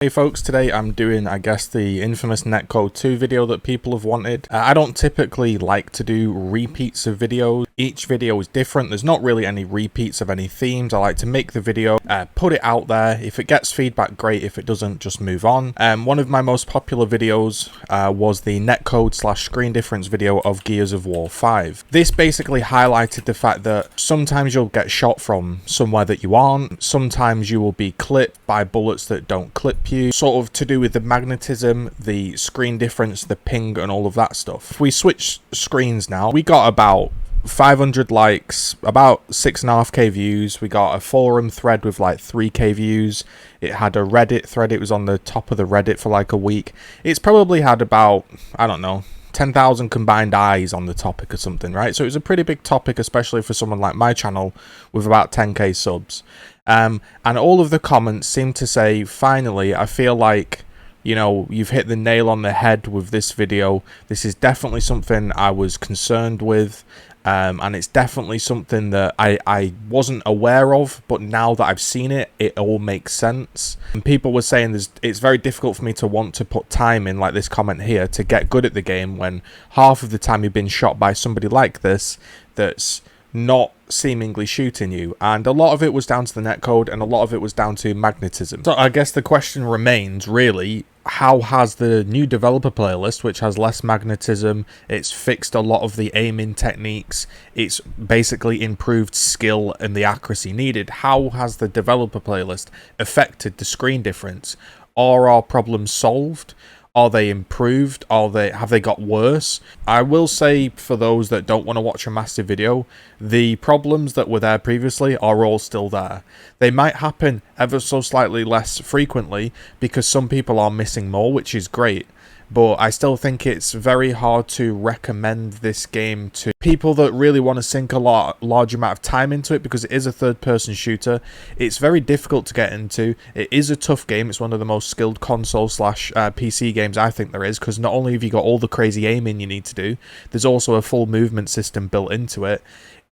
Hey folks, today I'm doing, I guess, the infamous Netcode 2 video that people have wanted. I don't typically like to do repeats of videos. Each video is different. There's not really any repeats of any themes. I like to make the video, put it out there. If it gets feedback, great. If it doesn't, just move on. One of my most popular videos was the netcode / screen difference video of Gears of War 5. This basically highlighted the fact that sometimes you'll get shot from somewhere that you aren't. Sometimes you will be clipped by bullets that don't clip you, sort of to do with the magnetism, the screen difference, the ping, and all of that stuff. If we switch screens now, we got about 500 likes, about 6.5k views. We got a forum thread with like 3k views. It had a Reddit thread. It was on the top of the Reddit for like a week. It's probably had about, I don't know, 10,000 combined eyes on the topic or something, right? So it was a pretty big topic, especially for someone like my channel with about 10k subs. And all of the comments seem to say, finally, I feel like, you know, you've hit the nail on the head with this video. This is definitely something I was concerned with. And it's definitely something that I wasn't aware of, but now that I've seen it, it all makes sense. And people were saying it's very difficult for me to want to put time in, like this comment here, to get good at the game when half of the time you've been shot by somebody like this that's not seemingly shooting you. And a lot of it was down to the netcode, and a lot of it was down to magnetism. So I guess the question remains, really, how has the new developer playlist, which has less magnetism, it's fixed a lot of the aiming techniques, it's basically improved skill and the accuracy needed, how has the developer playlist affected the screen difference? Are our problems solved? Are they improved? Have they got worse? I will say, for those that don't want to watch a massive video, the problems that were there previously are all still there. They might happen ever so slightly less frequently because some people are missing more, which is great. But I still think it's very hard to recommend this game to people that really want to sink a large amount of time into it, because it is a third-person shooter. It's very difficult to get into. It is a tough game. It's one of the most skilled console / PC games I think there is, because not only have you got all the crazy aiming you need to do, there's also a full movement system built into it.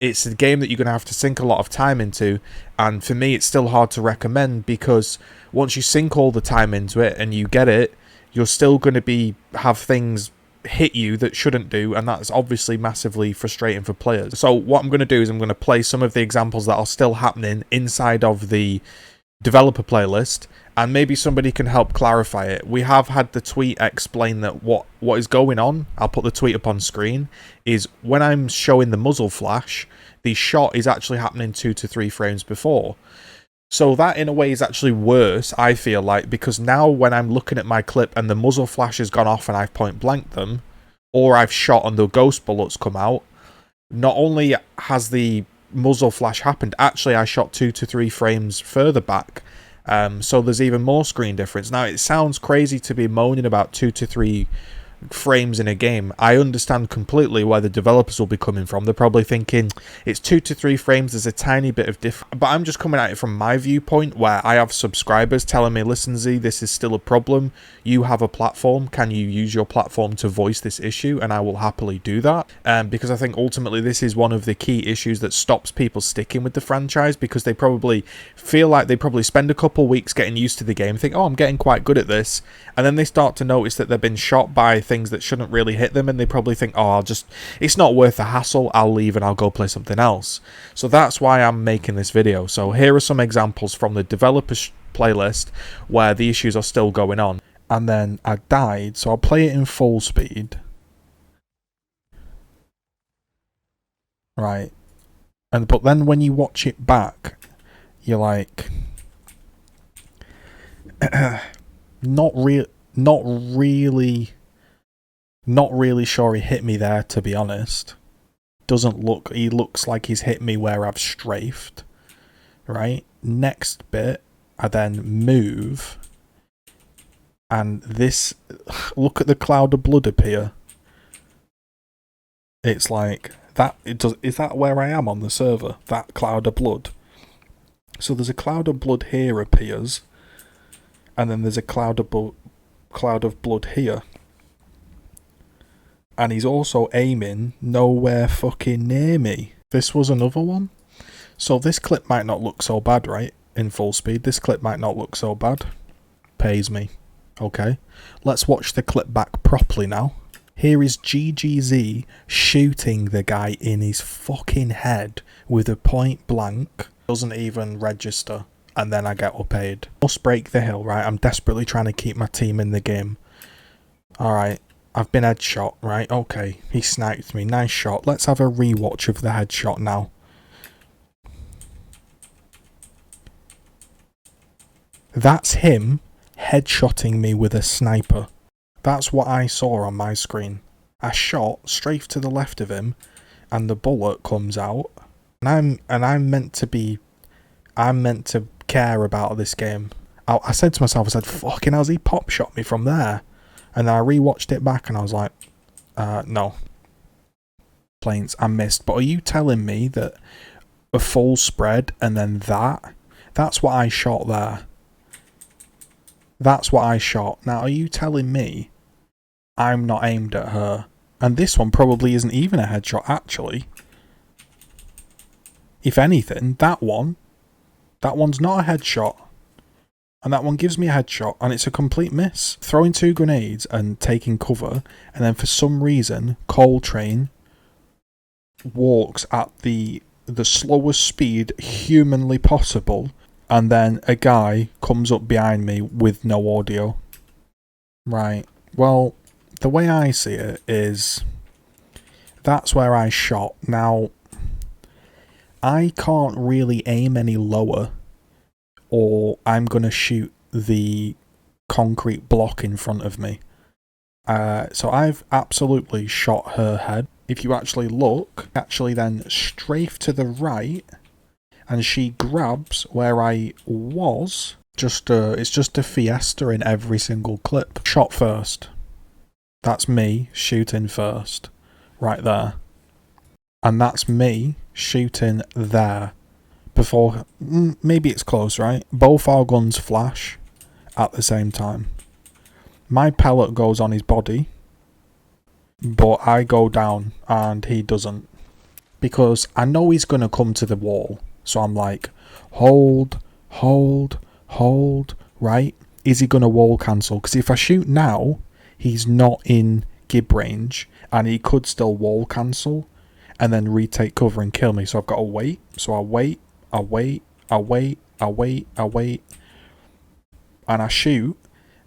It's a game that you're going to have to sink a lot of time into, and for me it's still hard to recommend, because once you sink all the time into it and you get it, you're still going to have things hit you that shouldn't do, and that's obviously massively frustrating for players. So what I'm going to do is I'm going to play some of the examples that are still happening inside of the developer playlist, and maybe somebody can help clarify it. We have had the tweet explain that what is going on, I'll put the tweet up on screen, is when I'm showing the muzzle flash, the shot is actually happening 2 to 3 frames before. So that in a way is actually worse, I feel like, because now when I'm looking at my clip and the muzzle flash has gone off and I've point blanked them, or I've shot and the ghost bullets come out, not only has the muzzle flash happened, actually I shot 2 to 3 frames further back. So there's even more screen difference. Now, it sounds crazy to be moaning about 2 to 3 frames in a game. I understand completely where the developers will be coming from. They're probably thinking it's 2 to 3 frames, there's a tiny bit of difference. But I'm just coming at it from my viewpoint, where I have subscribers telling me, listen Z, this is still a problem. You have a platform. Can you use your platform to voice this issue? And I will happily do that. Because I think ultimately this is one of the key issues that stops people sticking with the franchise, because they probably feel like they probably spend a couple weeks getting used to the game, think, oh, I'm getting quite good at this. And then they start to notice that they've been shot by things that shouldn't really hit them, and they probably think, oh, it's not worth the hassle, I'll leave and I'll go play something else. So that's why I'm making this video. So here are some examples from the developers playlist where the issues are still going on. And then I died, so I'll play it in full speed. Right. But then when you watch it back, you're like, not really sure he hit me there, to be honest. He looks like he's hit me where I've strafed. Right? Next bit, I then move, and this, look at the cloud of blood appear. It's like that. Is that where I am on the server? That cloud of blood. So there's a cloud of blood here appears, and then there's a cloud of blood here. And he's also aiming nowhere fucking near me. This was another one. So this clip might not look so bad, right? In full speed, this clip might not look so bad. outpays me. Okay, let's watch the clip back properly now. Here is GGZII shooting the guy in his fucking head with a point blank. Doesn't even register. And then I get outpaid. Must break the hill, right? I'm desperately trying to keep my team in the game. Alright, I've been headshot, right? Okay, he sniped me. Nice shot. Let's have a rewatch of the headshot now. That's him headshotting me with a sniper. That's what I saw on my screen. I shot straight to the left of him, and the bullet comes out. And I'm meant to care about this game. I said to myself, I said, fucking how's he pop shot me from there? And then I rewatched it back and I was like, no. Planes, I missed. But are you telling me that a full spread and then that's what I shot there? That's what I shot. Now, are you telling me I'm not aimed at her? And this one probably isn't even a headshot, actually. If anything, that one's not a headshot. And that one gives me a headshot, and it's a complete miss. Throwing 2 grenades and taking cover, and then for some reason, Coltrane walks at the slowest speed humanly possible, and then a guy comes up behind me with no audio. Right. Well, the way I see it is, that's where I shot. Now, I can't really aim any lower, or I'm going to shoot the concrete block in front of me. So I've absolutely shot her head. If you actually look, actually then strafe to the right, and she grabs where I was. It's just a fiesta in every single clip. Shot first. That's me shooting first. Right there. And that's me shooting there. Before, maybe it's close, right? Both our guns flash at the same time. My pellet goes on his body, but I go down and he doesn't. Because I know he's going to come to the wall. So I'm like, hold, right? Is he going to wall cancel? Because if I shoot now, he's not in gib range and he could still wall cancel and then retake cover and kill me. So I've got to wait. So I wait. And I shoot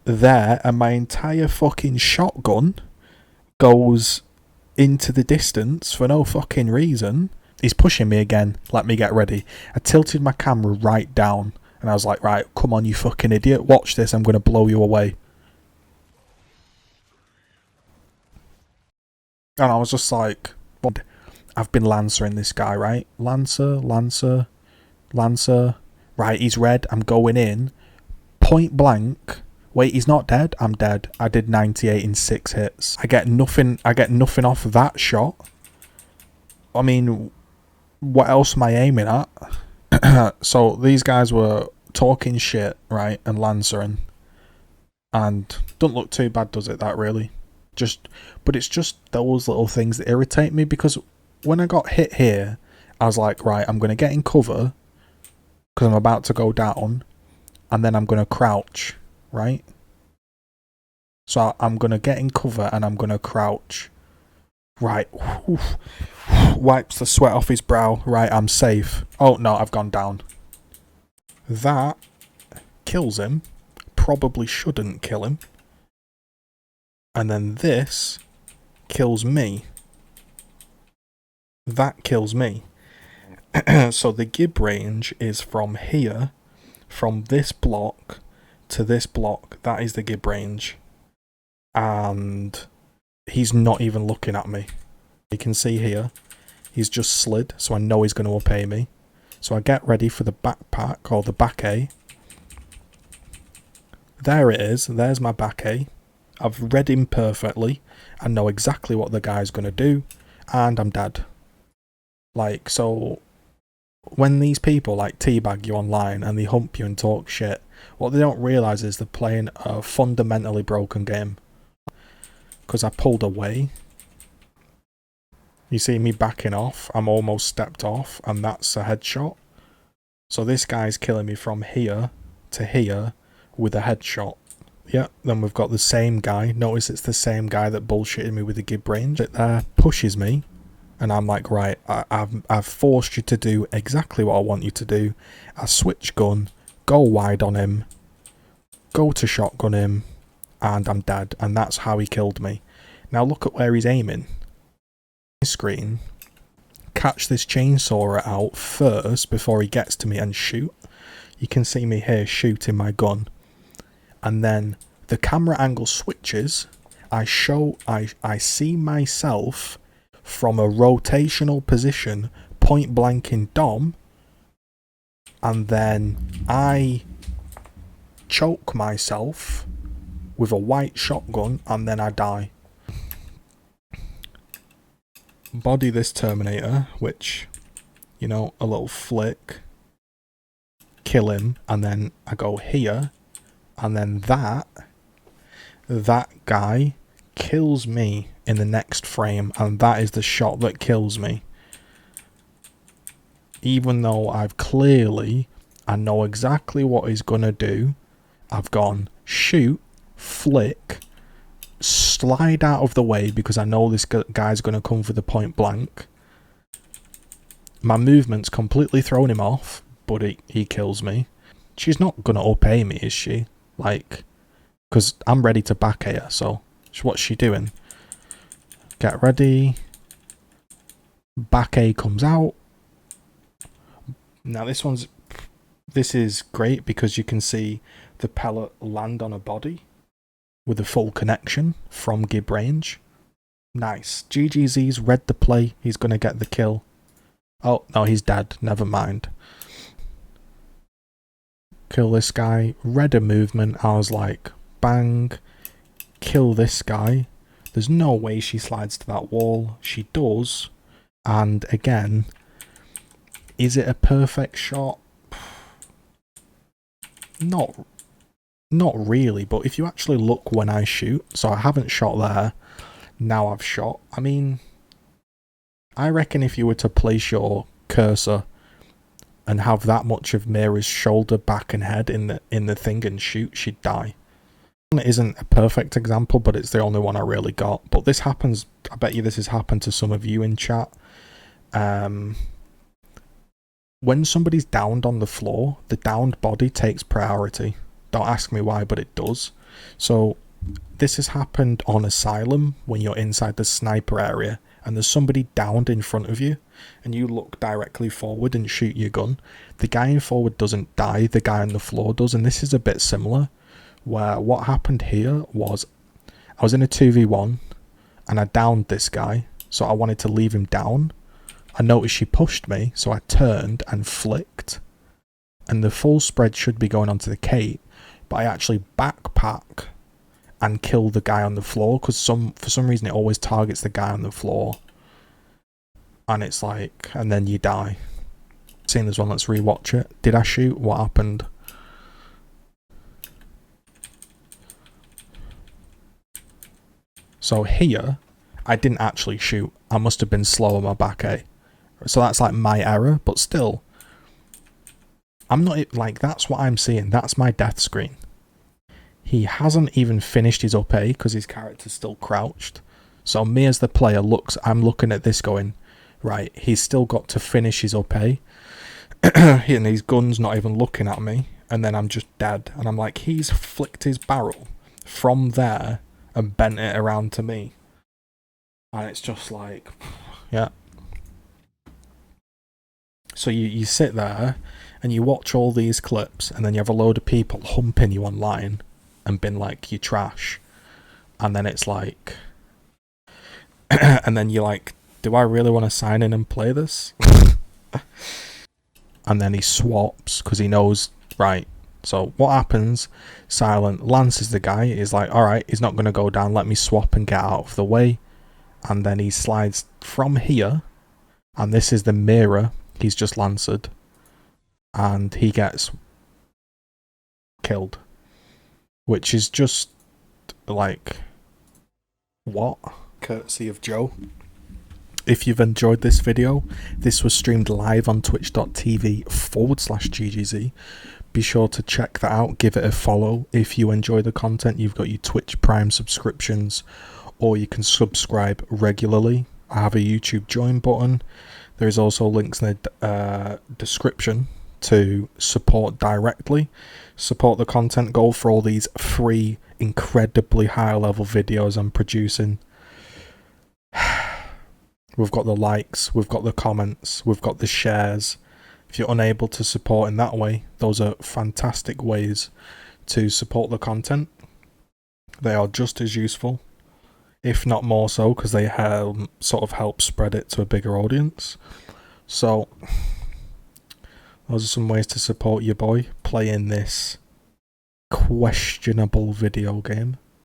there, and my entire fucking shotgun goes into the distance for no fucking reason. He's pushing me again. Let me get ready. I tilted my camera right down, and I was like, right, come on, you fucking idiot. Watch this. I'm going to blow you away. And I was just like, I've been lancering this guy, right? Lancer. Right, he's red. I'm going in. Point blank. Wait, he's not dead. I'm dead. I did 98 in 6 hits. I get nothing off that shot. I mean, what else am I aiming at? So these guys were talking shit, right, and lancering. And don't look too bad, does it, that really? But it's just those little things that irritate me, because when I got hit here, I was like, right, I'm going to get in cover because I'm about to go down, and then I'm going to crouch, right? So I'm going to get in cover and I'm going to crouch. Right. Wipes the sweat off his brow. Right, I'm safe. Oh, no, I've gone down. That kills him. Probably shouldn't kill him. And then this kills me. That kills me. So the gib range is from here, from this block to this block. That is the gib range. And he's not even looking at me. You can see here, he's just slid, so I know he's going to up-A me. So I get ready for the backpack, or the back A. There it is. There's my back A. I've read him perfectly. I know exactly what the guy's going to do. And I'm dead. Like, so when these people like teabag you online and they hump you and talk shit, what they don't realise is they're playing a fundamentally broken game. Because I pulled away. You see me backing off. I'm almost stepped off, and that's a headshot. So this guy's killing me from here to here with a headshot. Yeah, then we've got the same guy. Notice it's the same guy that bullshitted me with the gib range. It pushes me, and I'm like, right, I've forced you to do exactly what I want you to do. I switch gun, go wide on him, go to shotgun him, and I'm dead. And that's how he killed me. Now look at where he's aiming. Screen. Catch this chainsaw out first before he gets to me and shoot. You can see me here shooting my gun. And then the camera angle switches. I see myself from a rotational position, point blank in Dom, and then I choke myself with a white shotgun, and then I die. Body this Terminator, which, you know, a little flick, kill him, and then I go here, and then that guy kills me in the next frame, and that is the shot that kills me. Even though I know exactly what he's gonna do, I've gone shoot, flick, slide out of the way because I know this guy's gonna come for the point blank. My movement's completely thrown him off, but he kills me. She's not gonna up-A me, is she? Like, because I'm ready to back her, so what's she doing? Get ready. Back A comes out. Now this is great because you can see the pellet land on a body with a full connection from gib range. Nice. GGZII's read the play. He's going to get the kill. Oh, no, he's dead. Never mind. Kill this guy. Read a movement. I was like, bang. Kill this guy. There's no way she slides to that wall. She does. And again, is it a perfect shot? Not really, but if you actually look when I shoot, so I haven't shot there, now I've shot. I mean, I reckon if you were to place your cursor and have that much of Mira's shoulder, back and head in the thing and shoot, she'd die. It isn't a perfect example, but it's the only one I really got. But this happens, I bet you this has happened to some of you in chat. When somebody's downed on the floor, the downed body takes priority. Don't ask me why, but it does. So this has happened on Asylum when you're inside the sniper area and there's somebody downed in front of you and you look directly forward and shoot your gun. The guy in forward doesn't die, the guy on the floor does, and this is a bit similar, where what happened here was I was in a 2v1 and I downed this guy, so I wanted to leave him down. I noticed she pushed me, so I turned and flicked. And the full spread should be going onto the Kate, but I actually backpack and kill the guy on the floor, because for some reason it always targets the guy on the floor. And it's like, and then you die. Seeing this one, let's rewatch it. Did I shoot? What happened? So here, I didn't actually shoot. I must have been slow on my back A. So that's like my error, but still, I'm not, like, that's what I'm seeing. That's my death screen. He hasn't even finished his up A because his character's still crouched. So me as the player I'm looking at this going, right, he's still got to finish his up A. And his gun's not even looking at me. And then I'm just dead. And I'm like, he's flicked his barrel from there and bent it around to me. And it's just like, yeah. So you sit there and you watch all these clips and then you have a load of people humping you online and been like, you trash. And then it's like, and then you're like, do I really want to sign in and play this? And then he swaps because he knows, right. So what happens? Silent lances the guy. He's like, alright, he's not going to go down. Let me swap and get out of the way. And then he slides from here. And this is the mirror he's just lanced. And he gets killed. Which is just like, what? Courtesy of Joe. If you've enjoyed this video, this was streamed live on twitch.tv/GGZII. Be sure to check that out, give it a follow. If you enjoy the content, you've got your Twitch Prime subscriptions, or you can subscribe regularly. I have a YouTube join button. There is also links in the description to support directly. Support the content, go for all these free, incredibly high level videos I'm producing. We've got the likes, we've got the comments, we've got the shares. If you're unable to support in that way, those are fantastic ways to support the content. They are just as useful, if not more so, because they sort of help spread it to a bigger audience. So, those are some ways to support your boy playing this questionable video game.